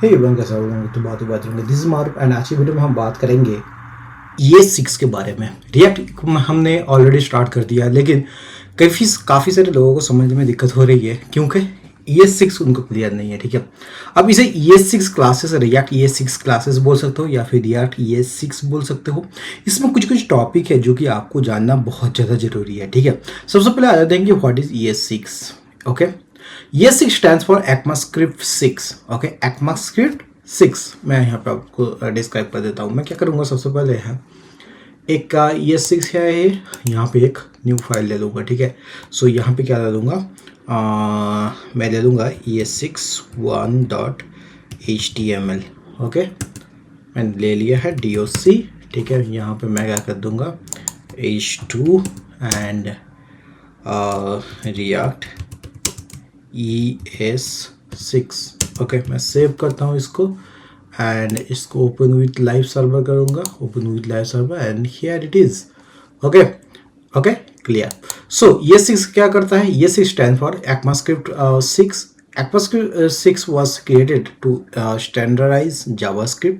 Hey everyone, कैसा हो? तो बात करेंगे। दिस इज मारूफ एंड आज की वीडियो में हम बात करेंगे ES6 के बारे में। रिएक्ट हमने ऑलरेडी स्टार्ट कर दिया है, लेकिन काफ़ी सारे लोगों को समझने में दिक्कत हो रही है क्योंकि ES6 उनको क्लियर नहीं है। ठीक है, अब इसे ES6 classes, react ES6 classes बोल सकते हो या फिर रिएक्ट ES6 बोल सकते हो। इसमें कुछ कुछ टॉपिक है जो कि आपको जानना बहुत ज़्यादा जरूरी है। ठीक है, सबसे पहले आ जाते हैं कि what is ES6। Okay, ES6 stands for ECMAScript 6। Okay, ECMAScript 6 मैं यहाँ पे आपको डिस्क्राइब कर देता हूँ। मैं क्या करूँगा, सबसे पहले है एक का ES6 है ये, यहाँ पे एक न्यू फाइल ले लूँगा। ठीक है, सो यहाँ पे क्या ले लूँगा, मैं ले लूँगा ES6 1.html। ओके, मैंने ले लिया है doc। ठीक है, यहाँ पे मैं क्या कर दूँगा h2 and react ES6। Okay, मैं सेव करता हूँ इसको एंड इसको ओपन विथ लाइव सर्वर करूँगा। Open with live server and here it is. Okay okay, clear. So ES6 क्या करता है? ES6 stand for ECMAScript 6। ECMAScript 6 was created to standardize JavaScript,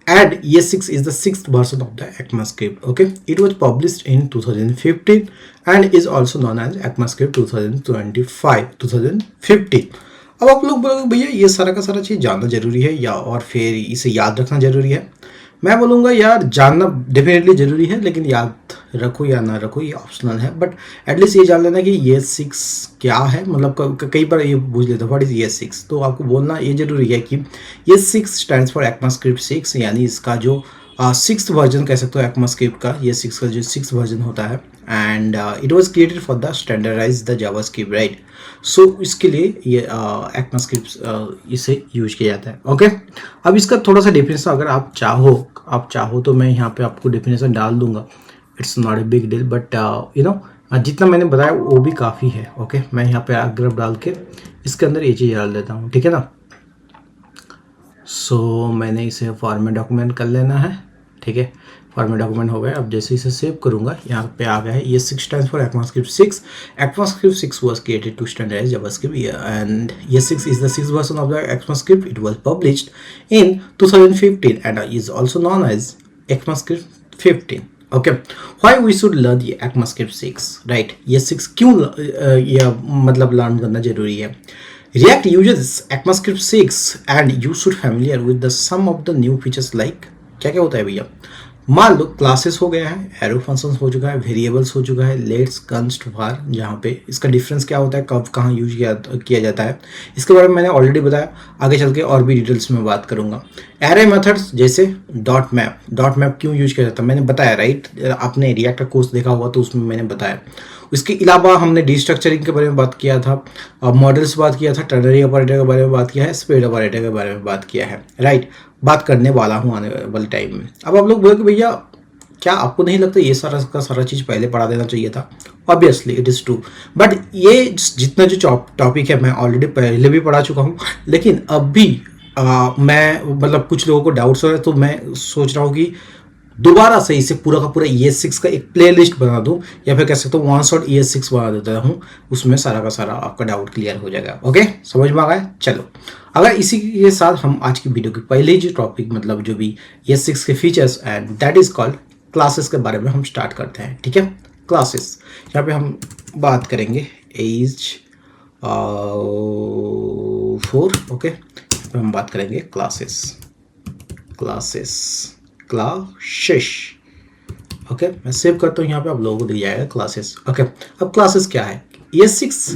and ES6 is the sixth version of the ECMAScript. Okay, it was published in 2015 and is also known as ECMAScript 2015। अब आप लोग बोलोगे भैया ये सारा का सारा चीज़ जानना जरूरी है या और फिर इसे याद रखना जरूरी है। मैं बोलूँगा यार जानना डेफिनेटली जरूरी है, लेकिन याद रखो या ना रखो ये ऑप्शनल है। बट एटलीस्ट ये जान लेना कि ES6 क्या है। मतलब कई बार ये पूछ लेते व्हाट इज ES6, तो आपको बोलना ये जरूरी है कि ES6 स्टैंड्स फॉर ECMAScript 6, यानी इसका जो सिक्स वर्जन कह सकते हो ECMAScript का। ES6 का जो सिक्स वर्जन होता है and it was created for the standardize the JavaScript, right. So इसके लिए ये ECMAScript इसे यूज किया जाता है। ओके, अब इसका थोड़ा सा डेफिनेशन अगर आप चाहो तो मैं यहाँ पे आपको डेफिनेशन डाल दूंगा। It's not a big deal, but जितना मैंने बताया वो भी काफ़ी है। ओके, मैं यहाँ पे पैराग्राफ डाल के इसके अंदर ये चीज़ डाल देता हूँ। ठीक है ना। सो मैंने इसे फॉर्मेट डॉक्यूमेंट कर लेना है। ठीक है, फॉर्मेट डॉक्यूमेंट हो गया। अब जैसे इसे सेव करूंगा यहाँ पे आ गया है ES6 stands for ECMAScript 6। ECMAScript 6 was created to standardize JavaScript and ES6 is the sixth version of the ECMAScript. It was published in 2015 and is also known as ECMAScript 15। Okay, why we should learn ECMAScript 6, right. ES6 क्यों यह मतलब learn करना जरूरी है? React uses ECMAScript 6 and you should familiar with the some of the new features like क्या क्या होता है भैया। मान लो क्लासेस हो गया है, एरो फंक्शंस हो चुका है, वेरिएबल्स हो चुका है, लेट्स कंस्ट var, जहाँ पे इसका डिफरेंस क्या होता है, कब कहाँ यूज किया जाता है, इसके बारे में मैंने ऑलरेडी बताया। आगे चल के और भी डिटेल्स में बात करूंगा। एरे मेथड्स जैसे डॉट मैप क्यों यूज किया जाता है मैंने बताया, राइट। आपने रिएक्ट का कोर्स देखा हुआ तो उसमें मैंने बताया। इसके अलावा हमने डिस्ट्रक्चरिंग के बारे में बात किया था, मॉडल्स बात किया था, टर्नरी ऑपरेटर के बारे में बात किया है, स्प्रेड ऑपरेटर के बारे में बात किया है, राइट। बात करने वाला हूँ आने वाले टाइम में। अब आप लोग बोले कि भैया क्या आपको नहीं लगता ये सारा का सारा चीज़ पहले पढ़ा देना चाहिए था? Obviously it is true, but ये जितना जो टॉपिक है मैं ऑलरेडी पहले भी पढ़ा चुका हूँ, लेकिन अब भी मैं मतलब कुछ लोगों को डाउट्स हो रहे हैं, तो मैं सोच रहा हूँ कि दोबारा से इसे पूरा का पूरा ES6 का एक प्लेलिस्ट बना दूं, या फिर कह सकते हो वन शॉट ES6 बना देता हूं। उसमें सारा का सारा आपका डाउट क्लियर हो जाएगा। ओके, समझ में आ गया। चलो, अगर इसी के साथ हम आज की वीडियो के पहले जो टॉपिक मतलब जो भी ES6 के features and that is called classes के बारे में हम स्टार्ट करते हैं। ठीक है, क्लासेस यहाँ पे हम बात करेंगे एज 4। ओके, हम बात करेंगे क्लासेस। ओके, मैं सेव करता हूँ यहाँ पे, आप लोगों को दिख जाएगा क्लासेस। ओके, अब क्लासेस क्या है? ES6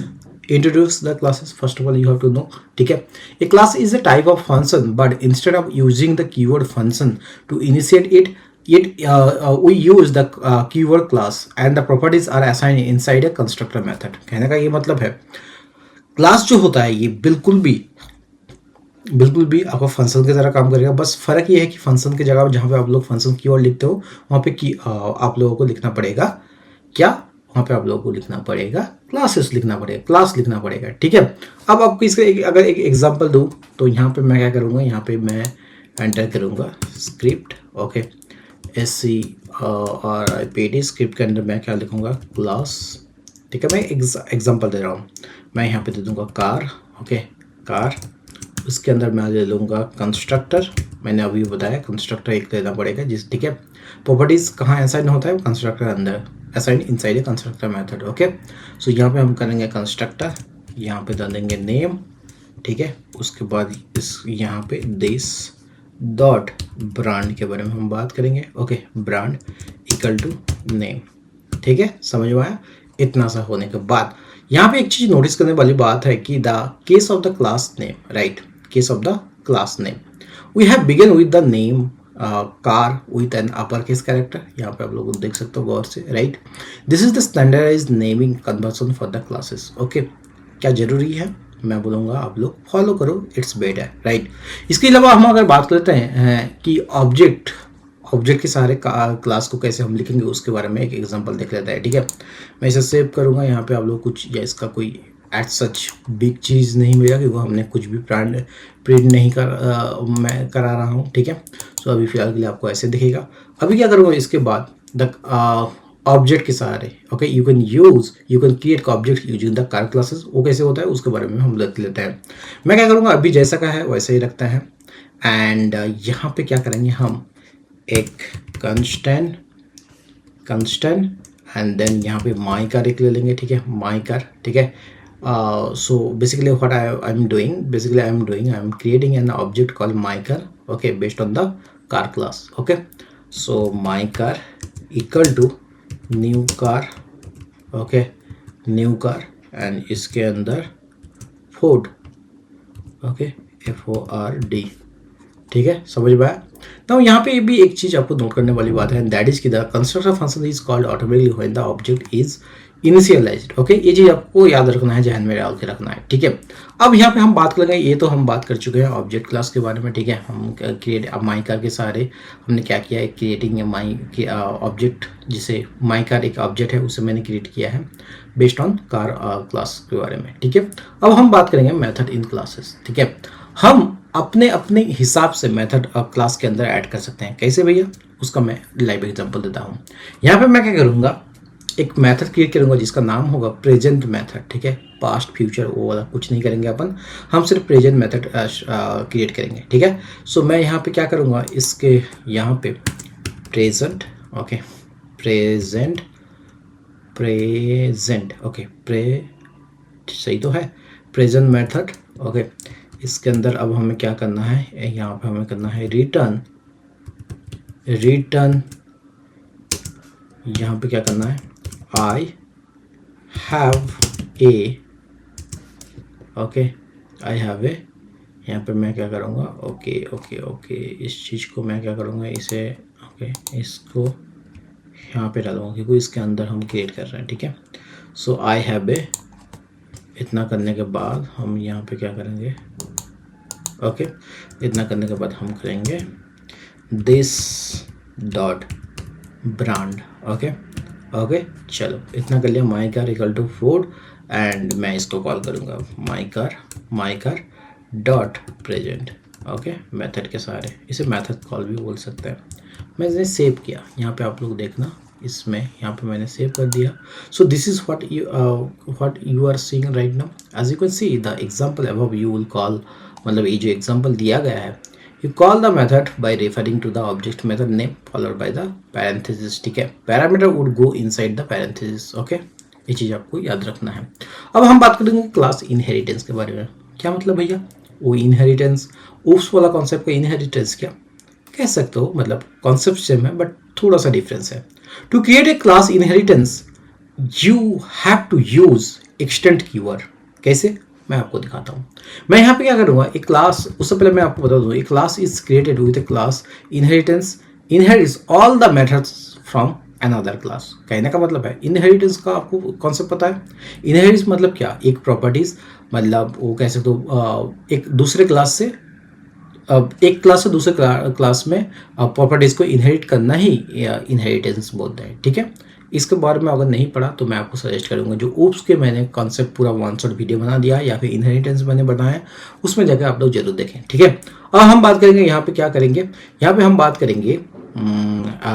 introduce the classes. First of all you have to know. ठीक है, a class is a type of function, but instead of using the keyword function to initiate it we use the keyword class and the properties are assigned inside a constructor method। कहने का ये मतलब है class जो होता है ये बिल्कुल भी आपका फंक्शन की तरह काम करेगा। बस फर्क ये है कि फंक्शन की जगह जहाँ पे आप लोग फंक्शन कीवर्ड लिखते हो वहाँ पे आप लोगों को लिखना पड़ेगा क्या, वहाँ पे आप लोगों को लिखना पड़ेगा क्लासेस लिखना पड़ेगा, क्लास लिखना पड़ेगा। ठीक है, अब आपको इसका अगर एक एग्जांपल दूँ तो यहाँ पे मैं क्या करूँगा, यहाँ पे मैं एंटर करूँगा स्क्रिप्ट। ओके, SCRIPT स्क्रिप्ट के अंदर मैं क्या लिखूँगा, क्लास। ठीक है, मैं एग्जांपल दे रहा हूँ। मैं यहाँ पे दे दूँगा कार। ओके, कार, उसके अंदर मैं ले लूँगा कंस्ट्रक्टर। मैंने अभी बताया कंस्ट्रक्टर एक लेना पड़ेगा जिस, ठीक है। प्रॉपर्टीज़ कहाँ असाइन होता है, कंस्ट्रक्टर अंदर assign inside a constructor method, okay. So यहाँ पे हम करेंगे कंस्ट्रक्टर, यहाँ पे डाल देंगे नेम, ठीक है। उसके बाद इस यहाँ पे दिस डॉट ब्रांड के बारे में हम बात करेंगे, okay. Brand equal to name, ठीक है, समझ में आया। इतना सा होने के बाद यहाँ पे एक चीज नोटिस करने वाली बात है कि the case of the class name, right, case of the class name we have began with the name car with an upper case character. यहाँ पे आप लोग देख सकते हो गौर से, right. This is the standardized naming conversion for the classes, okay. क्या जरूरी है, मैं बोलूँगा आप लोग फॉलो करो, इट्स बेटर, राइट। इसके अलावा हम अगर बात करते हैं कि ऑब्जेक्ट के सारे क्लास को कैसे हम लिखेंगे उसके बारे में एक एग्जांपल देख लेते हैं, ठीक है। मैं इसे सेव करूँगा, यहाँ पे आप लोग कुछ या इसका कोई एट सच बिग चीज़ नहीं मिलेगा क्योंकि हमने कुछ भी प्रिंट नहीं मैं करा रहा हूँ, ठीक है। सो अभी फिलहाल के लिए आपको ऐसे दिखेगा। अभी क्या करूँगा, इसके बाद द ऑब्जेक्ट के सहारे, okay, you can create object using the car classes. वो कैसे होता है उसके बारे में हम देख लेते हैं। मैं क्या करूँगा, अभी जैसा का है वैसे ही रखता है। एंड यहाँ पे क्या करेंगे, हम एक कंस्टेंट एंड देन यहाँ पे माई कार एक ले लेंगे, ठीक है, माई कार, ठीक है। So basically what I am doing creating an object called my car, okay, based on the car class, okay. So my car equal to new car, okay, new car and इसके अंदर Ford, okay, FORD, ठीक है, समझ में आया। तो यहाँ पे भी एक चीज आपको नोट करने वाली बात है, दैट इज कि the constructor function is called automatically when the object is initialised, okay. ये चीज आपको याद रखना है, ध्यान में डाल के रखना है, ठीक है। अब यहाँ पे हम बात करेंगे, ये तो हम बात कर चुके हैं ऑब्जेक्ट क्लास के बारे में, ठीक है। हम क्रिएट माई कार के सहारे हमने क्या किया है, क्रिएटिंग माई ऑब्जेक्ट, जिसे माई कार एक ऑब्जेक्ट है उसे मैंने क्रिएट किया है बेस्ड ऑन कार क्लास के बारे में, ठीक है। अब हम बात करेंगे मेथड इन क्लासेस, ठीक है। हम अपने हिसाब से मेथड क्लास के अंदर ऐड कर सकते हैं। कैसे भैया, उसका मैं लाइव एग्जांपल देता हूँ। यहाँ पे मैं क्या करूँगा, एक मेथड क्रिएट करूँगा जिसका नाम होगा प्रेजेंट मेथड, ठीक है। पास्ट फ्यूचर वो वाला कुछ नहीं करेंगे अपन, हम सिर्फ प्रेजेंट मेथड क्रिएट करेंगे, ठीक है। सो मैं यहाँ पे क्या करूँगा, इसके यहाँ पे प्रेजेंट, ओके, प्रेजेंट, ओके, सही तो है, प्रेजेंट मेथड, ओके। इसके अंदर अब हमें क्या करना है, यहाँ पे हमें करना है रिटर्न, यहाँ पे क्या करना है, I have a, okay, I have a. यहाँ पे मैं क्या करूँगा, ओके, इस चीज़ को मैं क्या करूँगा, इसे, ओके, इसको यहाँ पे डालूंगा क्योंकि इसके अंदर हम क्रिएट कर रहे हैं, ठीक है। सो आई हैव ए, इतना करने के बाद हम यहाँ पे क्या करेंगे, ओके, इतना करने के बाद हम करेंगे दिस डॉट ब्रांड, ओके, चलो इतना कर लिया। My car equal to Ford and मैं इसको कॉल करूँगा my car dot present, okay, method के सहारे। इसे मेथड कॉल भी बोल सकते हैं। मैं इसे सेव किया, यहाँ पे आप लोग देखना, इसमें यहाँ पे मैंने सेव कर दिया। So this is what you are seeing right now. As you can see the example above you will call, मतलब ये जो एग्जांपल दिया गया है, you call the method by referring to the object method name followed by the parenthesis, ठीक है। Parameter would go inside the parenthesis, okay, ये चीज़ आपको याद रखना है। अब हम बात करेंगे क्लास इनहेरिटेंस के बारे में। क्या मतलब भैया, वो इनहेरिटेंस, ओप्स वाला कॉन्सेप्ट का इनहेरिटेंस क्या कह सकते हो, मतलब कॉन्सेप्ट सेम है बट थोड़ा सा डिफरेंस है। To create a class inheritance you have to use extend keyword. कैसे, मैं आपको दिखाता हूँ। मैं यहाँ पे क्या करूँगा, एक क्लास, उससे पहले मैं आपको बता दूँ, एक class is created with A class inheritance inherits all the methods from another class. कहने का मतलब है, इनहेरिटेंस का आपको कॉन्सेप्ट पता है। इनहेरिटेंस मतलब क्या, एक प्रॉपर्टीज, मतलब वो कह सकते हो एक दूसरे क्लास से, एक क्लास से दूसरे क्लास में प्रॉपर्टीज को इनहेरिट करना ही इनहेरिटेंस बोलते हैं, ठीक है। इसके बारे में अगर नहीं पढ़ा तो मैं आपको सजेस्ट करूंगा, जो ओप्स के मैंने कॉन्सेप्ट पूरा वन शॉट वीडियो बना दिया या फिर इनहेरिटेंस मैंने बनाया, उसमें जाकर आप लोग जरूर देखें, ठीक है। अब हम बात करेंगे यहाँ पे क्या करेंगे, यहाँ पे हम बात करेंगे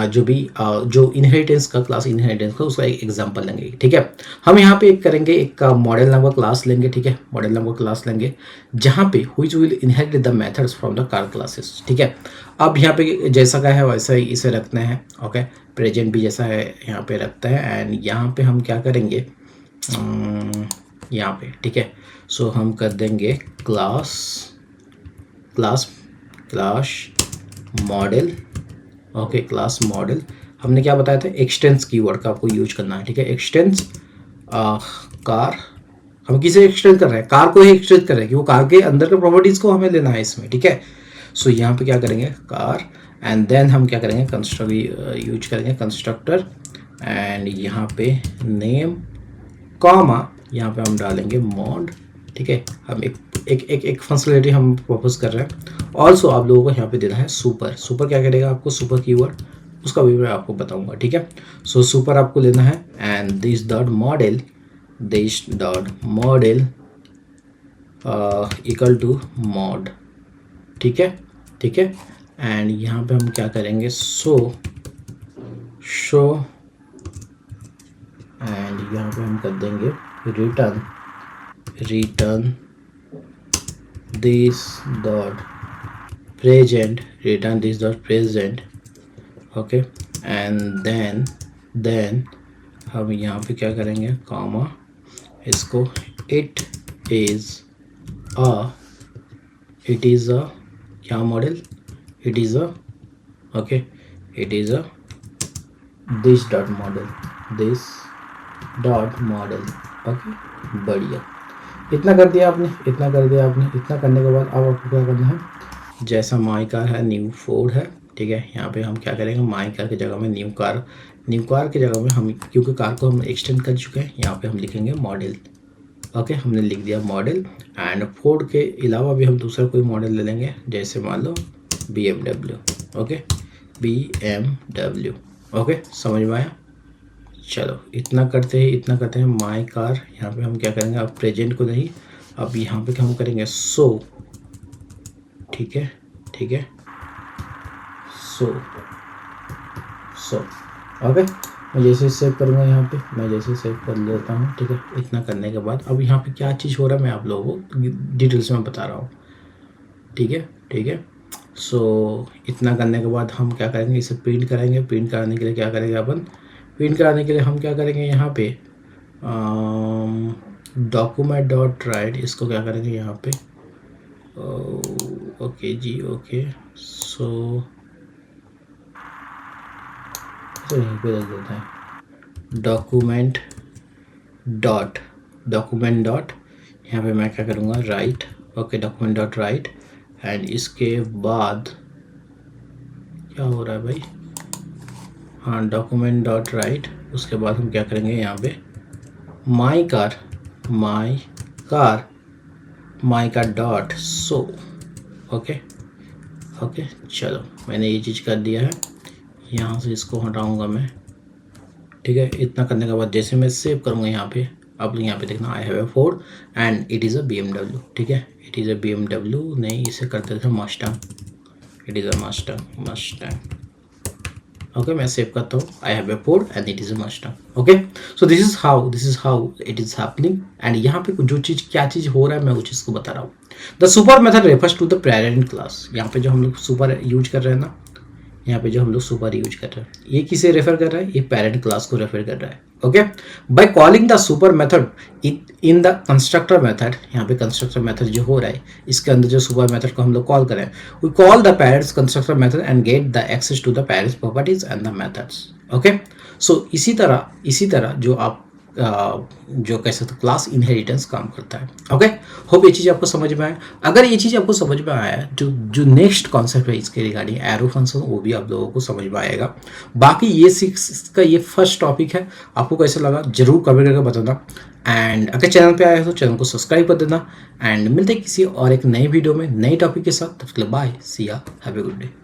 जो इनहेरिटेंस का क्लास इनहेरिटेंस का उसका एक एग्जांपल लेंगे, ठीक है। हम यहाँ पे एक करेंगे, एक मॉडल नाम का क्लास लेंगे, ठीक है, मॉडल नाम का क्लास लेंगे जहाँ पे which will inherit the methods from the car classes, ठीक है। अब यहाँ पे जैसा का है वैसा ही इसे रखते हैं, ओके। प्रेजेंट भी जैसा है यहाँ पे रखते हैं एंड यहाँ पे हम क्या करेंगे यहाँ पे, ठीक है। सो हम कर देंगे class model, okay, class model. हमने क्या बताया था, एक्सटेंस कीवर्ड का आपको यूज करना है, ठीक है। एक्सटेंस कार, हम किसे एक्सटेंड कर रहे हैं, कार को ही एक्सटेंड कर रहे हैं कि वो कार के अंदर के प्रॉपर्टीज को हमें लेना है इसमें, ठीक है। सो यहाँ पे क्या करेंगे कार एंड देन हम क्या करेंगे कंस्ट्रक्टर यूज करेंगे कंस्ट्रक्टर एंड यहाँ पे नेम कॉमा यहाँ पे हम डालेंगे मॉड, ठीक है। हम एक फंक्शनलिटी हम प्रपोज कर रहे हैं। ऑल्सो आप लोगों को यहाँ पे देना है सुपर क्या करेगा आपको, सुपर कीवर्ड, उसका भी मैं आपको बताऊंगा, ठीक है। सो सुपर आपको लेना है and this dot model equal to mod, ठीक है एंड यहाँ पे हम क्या करेंगे शो एंड यहाँ पे हम कर देंगे return this dot present, okay. And then हम यहाँ पे क्या करेंगे कॉमा, इसको इट इज अ क्या model, it is a this dot model, okay. बढ़िया, इतना कर दिया आपने। इतना करने के बाद अब आपको क्या करना है, जैसा माई कार है न्यू फोर्ड है, ठीक है। यहाँ पे हम क्या करेंगे माई कार की जगह में न्यू कार की जगह में हम, क्योंकि कार को हम एक्सटेंड कर चुके हैं, यहाँ पे हम लिखेंगे मॉडल, ओके। हमने लिख दिया मॉडल एंड फोर्ड के अलावा भी हम दूसरा कोई मॉडल ले लेंगे, जैसे मान लो BMW, ओके, BMW, ओके। समझ में आया? चलो इतना करते हैं माई कार। यहाँ पे हम क्या करेंगे, अब प्रेजेंट को नहीं, अब यहाँ पे हम करेंगे सो, ठीक है सो ओके। मैं जैसे सेव करूँगा यहाँ पे, मैं जैसे सेव कर लेता हूँ, ठीक है। इतना करने के बाद अब यहाँ पे क्या चीज़ हो रहा है मैं आप लोगों को डिटेल्स में बता रहा हूँ, ठीक है। सो इतना करने के बाद हम क्या करेंगे, इसे प्रिंट करेंगे। प्रिंट कराने के लिए क्या करेंगे हम क्या करेंगे यहाँ पे डॉक्यूमेंट डॉट राइट, इसको क्या करेंगे यहाँ पे ओके जी, ओके। सो यहीं पे रख देता है डॉक्यूमेंट डॉट यहाँ पे मैं क्या करूँगा right, okay, document dot right and इसके बाद क्या हो रहा है भाई, हाँ, डॉक्यूमेंट डॉट राइट। उसके बाद हम क्या करेंगे यहाँ पे माई कार डॉट सो, ओके। चलो मैंने ये चीज़ कर दिया है, यहाँ से इसको हटाऊंगा मैं, ठीक है। इतना करने के बाद जैसे मैं सेव करूँगा यहाँ पे, अब यहाँ पे देखना I have a Ford and it is a BMW, ठीक है। इट इज़ अ BMW नहीं, इसे करते थे Mustang, it is a Mustang, okay. मैं सेव करता हूँ I have a Ford and it is a Mustang, okay. So this is how it is happening and यहाँ पे जो चीज़ क्या चीज़ हो रहा है मैं वो चीज़ को बता रहा हूँ। The super method refers to the parent class. यहाँ पे जो हम लोग सुपर यूज कर रहे हैं ना, ये किसे रेफर कर रहा है, ये पेरेंट क्लास को रेफर कर रहा है, okay. By calling the super method in the constructor method, यहाँ पे कंस्ट्रक्टर मेथड जो हो रहा है इसके अंदर जो सुपर मेथड को हम लोग कॉल करें, we call the parents constructor method and get the access to the parents properties and the methods, okay. So इसी तरह जो आप जो कह सकते क्लास इनहेरिटेंस काम करता है, ओके। होप ये चीज़ आपको समझ में आया। अगर ये चीज़ आपको समझ में आया जो नेक्स्ट कॉन्सेप्ट है इसके रिगार्डिंग एरो फंक्शन, वो भी आप लोगों को समझ में आएगा। बाकी ये 6 का ये फर्स्ट टॉपिक है, आपको कैसा लगा जरूर कमेंट करके बताना एंड अगर चैनल पे आया हो तो चैनल को सब्सक्राइब कर देना एंड मिलते हैं किसी और एक नई वीडियो में नई टॉपिक के साथ। तब तक बाय, सी या, हैव ए गुड डे।